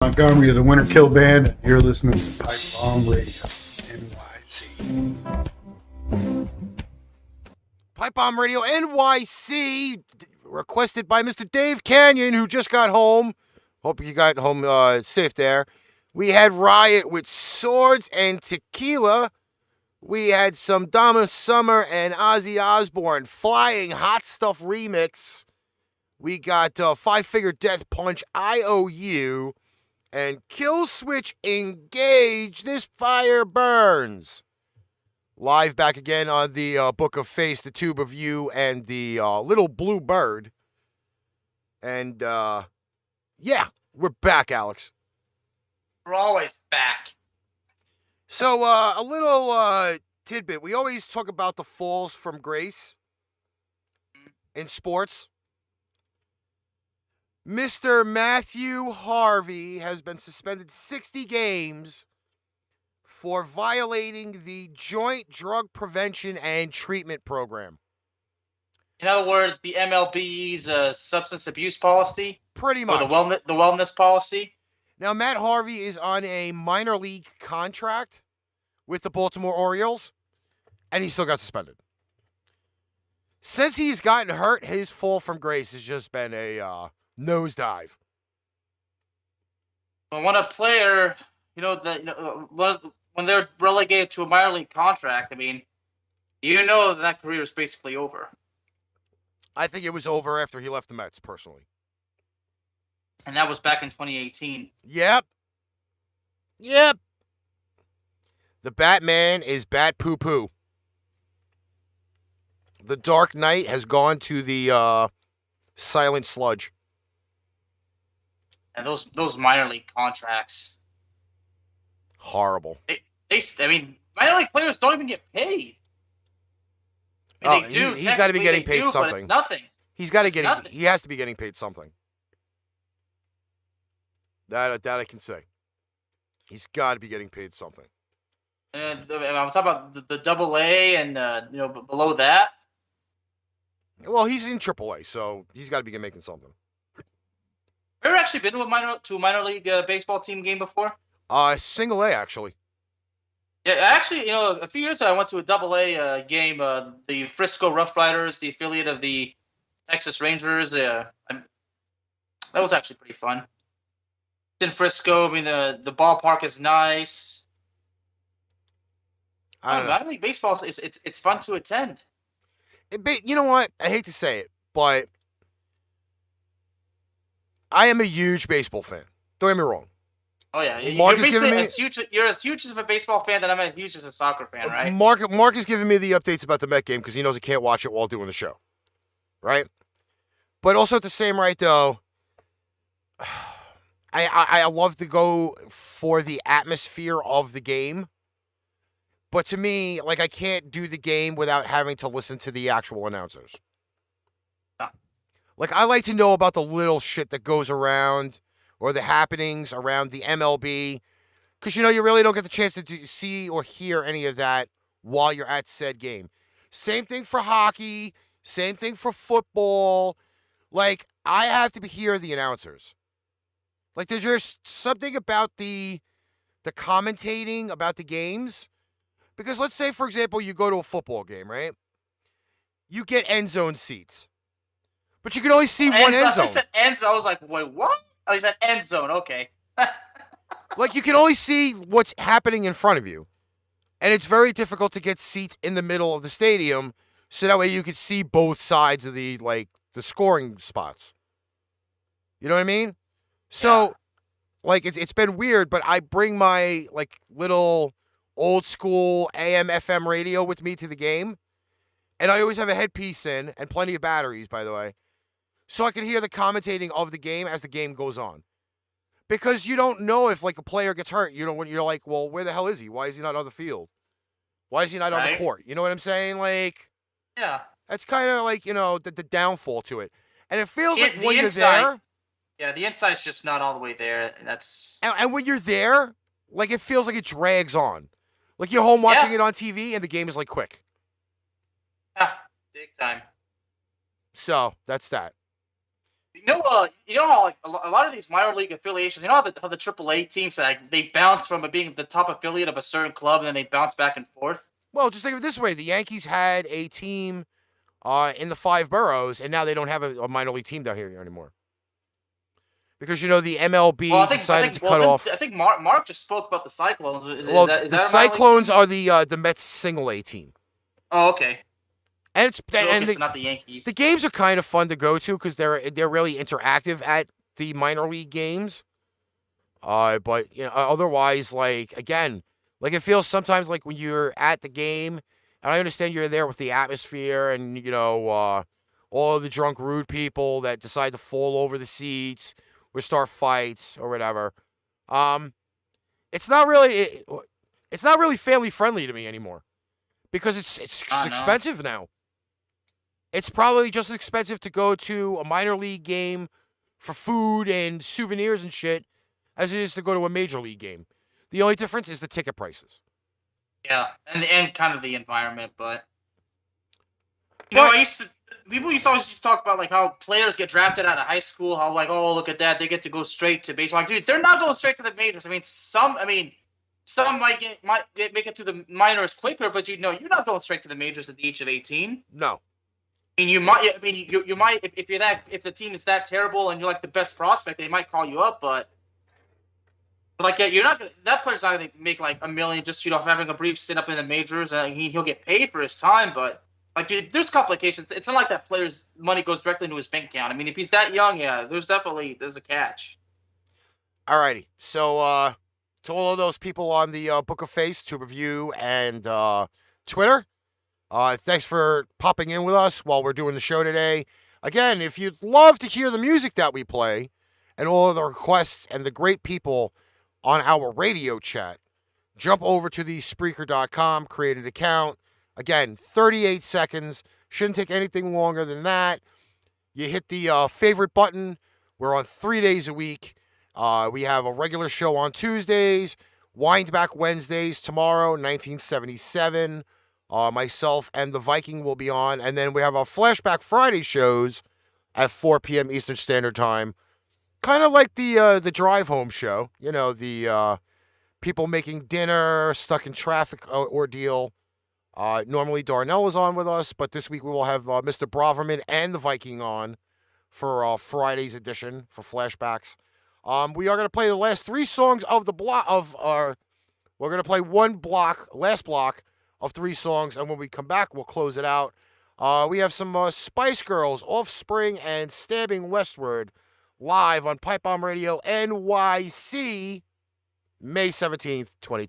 Montgomery of the Winter Kill Band. You're listening to Pipebomb Radio NYC. Pipebomb Radio NYC, requested by Mr. Dave Canyon, who just got home. Hope you got home safe there. We had Riot with Swords and Tequila. We had some Donna Summer and Ozzy Osbourne Flying Hot Stuff remix. We got Five Finger Death Punch IOU and Kill Switch Engage. This Fire Burns. Live back again on the Book of Face, the Tube of You, and the Little Blue Bird. And yeah, we're back, Alex. We're always back. So, a little tidbit. We always talk about the falls from grace in sports. Mr. Matthew Harvey has been suspended 60 games for violating the Joint Drug Prevention and Treatment Program. In other words, the MLB's substance abuse policy? Pretty much. Or the wellness policy? Now, Matt Harvey is on a minor league contract with the Baltimore Orioles, and he still got suspended. Since he's gotten hurt, his fall from grace has just been a nosedive. Well, when a player, when they're relegated to a minor league contract, I mean, that career is basically over. I think it was over after he left the Mets, personally. And that was back in 2018. Yep. The Batman is bat poo-poo. The Dark Knight has gone to the silent sludge. And those minor league contracts. Horrible. Minor league players don't even get paid. They do. He's got to be getting paid something. But it's nothing. He has to be getting paid something. That I can say. He's got to be getting paid something. And I'm talking about the Double A and below that. Well, he's in Triple A, so he's got to be making something. Have you ever actually been to a minor league baseball team game before? Single A, actually. Yeah, actually, a few years ago I went to a Double A game. The Frisco Rough Riders, the affiliate of the Texas Rangers. That was actually pretty fun. In Frisco, the ballpark is nice. Minor league baseball it's fun to attend. You know what? I hate to say it, but I am a huge baseball fan. Don't get me wrong. Oh yeah, you're as huge as a baseball fan that I'm as huge as a soccer fan, right? Mark is giving me the updates about the Met game because he knows he can't watch it while doing the show, right? But also at the same right though. I love to go for the atmosphere of the game. But to me, I can't do the game without having to listen to the actual announcers. Yeah. I like to know about the little shit that goes around or the happenings around the MLB. Because, you really don't get the chance to see or hear any of that while you're at said game. Same thing for hockey. Same thing for football. I have to hear the announcers. There's just something about the commentating about the games. Because let's say, for example, you go to a football game, right? You get end zone seats. But you can only see one end zone. I said end zone. I was like, wait, what? Oh, he said end zone. Okay. You can only see what's happening in front of you. And it's very difficult to get seats in the middle of the stadium so that way you can see both sides of the scoring spots. You know what I mean? So, it's been weird, but I bring my, little old school AM, FM radio with me to the game. And I always have a headpiece in, and plenty of batteries, by the way, so I can hear the commentating of the game as the game goes on. Because you don't know if, a player gets hurt. When you're like, well, where the hell is he? Why is he not on the field? Why is he not on the court? You know what I'm saying? Yeah. That's kind of the downfall to it. And it feels like when you're there. Yeah, the inside's just not all the way there. And when you're there, it feels like it drags on. You're home watching it on TV and the game is quick. Yeah, big time. So, that's that. You know how like a lot of these minor league affiliations, you know how the AAA teams like they bounce from being the top affiliate of a certain club and then they bounce back and forth. Well, just think of it this way: the Yankees had a team in the 5 boroughs, and now they don't have a minor league team down here anymore because the MLB decided to cut off. I think Mark just spoke about the Cyclones. Is the Cyclones are the Mets single A team. Oh, okay. And it's not the Yankees. The games are kind of fun to go to because they're really interactive at the minor league games. But otherwise, like again, like it feels sometimes like when you're at the game, and I understand you're there with the atmosphere and all of the drunk rude people that decide to fall over the seats or start fights or whatever. It's not really family friendly to me anymore because it's expensive now. It's probably just as expensive to go to a minor league game for food and souvenirs and shit as it is to go to a major league game. The only difference is the ticket prices. Yeah, and kind of the environment, but people used to always talk about like how players get drafted out of high school, how like, oh, look at that, they get to go straight to baseball. Like, dude, they're not going straight to the majors. Some might make it to the minors quicker, but you're not going straight to the majors at the age of 18. No. You might. You might if the team is that terrible and you're like the best prospect, they might call you up. But like, you're not gonna. That player's not gonna make like $1 million just having a brief stint up in the majors. He'll get paid for his time, but like, dude, there's complications. It's not like that player's money goes directly into his bank account. I mean, if he's that young, yeah, there's a catch. Alrighty, so to all of those people on the Book of Face, Tube Review, and Twitter. Thanks for popping in with us while we're doing the show today. Again, if you'd love to hear the music that we play and all of the requests and the great people on our radio chat, jump over to the Spreaker.com, create an account. Again, 38 seconds. Shouldn't take anything longer than that. You hit the favorite button. We're on 3 days a week. We have a regular show on Tuesdays, Windback Wednesdays tomorrow, 1977. Myself and the Viking will be on, and then we have our Flashback Friday shows at 4 p.m. Eastern Standard Time. Kind of like the drive home show, the people making dinner, stuck in traffic ordeal. Normally Darnell is on with us, but this week we will have Mr. Braverman and the Viking on for Friday's edition for Flashbacks. We are going to play the last 3 songs of the block we're going to play last block of 3 songs, and when we come back, we'll close it out. We have some Spice Girls, Offspring, and Stabbing Westward live on Pipebomb Radio NYC, May 17th, 2020.